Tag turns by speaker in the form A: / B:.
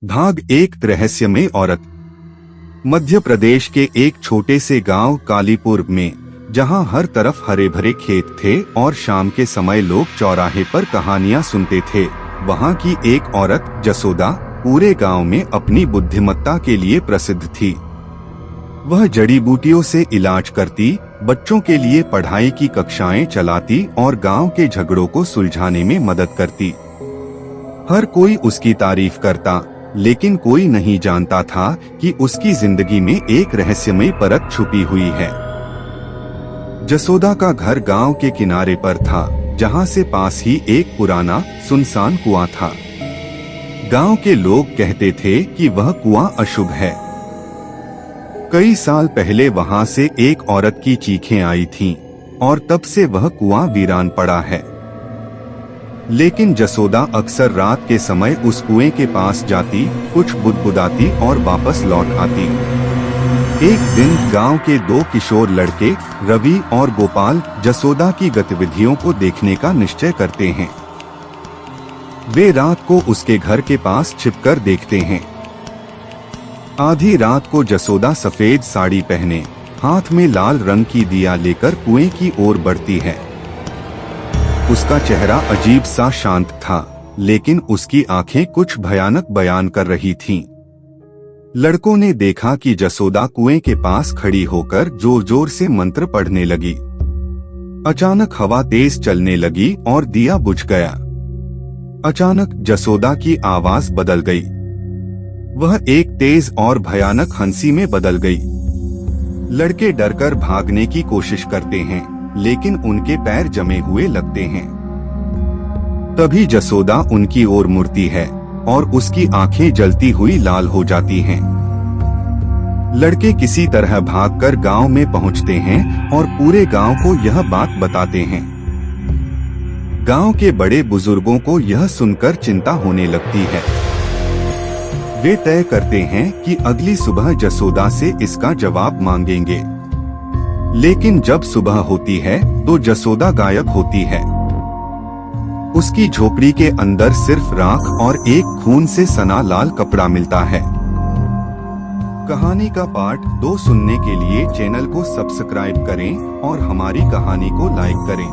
A: भाग एक रहस्यमय औरत। मध्य प्रदेश के एक छोटे से गांव कालीपुर में, जहां हर तरफ हरे भरे खेत थे और शाम के समय लोग चौराहे पर कहानियां सुनते थे, वहां की एक औरत जसोदा पूरे गांव में अपनी बुद्धिमत्ता के लिए प्रसिद्ध थी। वह जड़ी बूटियों से इलाज करती, बच्चों के लिए पढ़ाई की कक्षाएं चलाती और गांव के झगड़ों को सुलझाने में मदद करती। हर कोई उसकी तारीफ करता, लेकिन कोई नहीं जानता था कि उसकी जिंदगी में एक रहस्यमय परत छुपी हुई है। जसोदा का घर गांव के किनारे पर था, जहां से पास ही एक पुराना सुनसान कुआं था। गांव के लोग कहते थे कि वह कुआं अशुभ है। कई साल पहले वहां से एक औरत की चीखें आई थीं, और तब से वह कुआं वीरान पड़ा है। लेकिन जसोदा अक्सर रात के समय उस कुएं के पास जाती, कुछ बुदबुदाती और वापस लौट आती। एक दिन गांव के दो किशोर लड़के रवि और गोपाल जसोदा की गतिविधियों को देखने का निश्चय करते हैं। वे रात को उसके घर के पास छिपकर देखते हैं। आधी रात को जसोदा सफेद साड़ी पहने, हाथ में लाल रंग की दिया लेकर कुएं की ओर बढ़ती है। उसका चेहरा अजीब सा शांत था, लेकिन उसकी आंखें कुछ भयानक बयान कर रही थीं। लड़कों ने देखा कि जसोदा कुएं के पास खड़ी होकर जोर जोर से मंत्र पढ़ने लगी। अचानक हवा तेज चलने लगी और दिया बुझ गया। अचानक जसोदा की आवाज बदल गई। वह एक तेज और भयानक हंसी में बदल गई। लड़के डरकर भागने की कोशिश करते हैं, लेकिन उनके पैर जमे हुए लगते हैं। तभी जसोदा उनकी ओर मुड़ती है और उसकी आंखें जलती हुई लाल हो जाती हैं। लड़के किसी तरह भागकर गांव में पहुंचते हैं और पूरे गांव को यह बात बताते हैं। गांव के बड़े बुजुर्गों को यह सुनकर चिंता होने लगती है। वे तय करते हैं कि अगली सुबह जसोदा से इसका जवाब मांगेंगे। लेकिन जब सुबह होती है तो जसोदा गायब होती है। उसकी झोपड़ी के अंदर सिर्फ राख और एक खून से सना लाल कपड़ा मिलता है। कहानी का पार्ट 2 सुनने के लिए चैनल को सब्सक्राइब करें और हमारी कहानी को लाइक करें।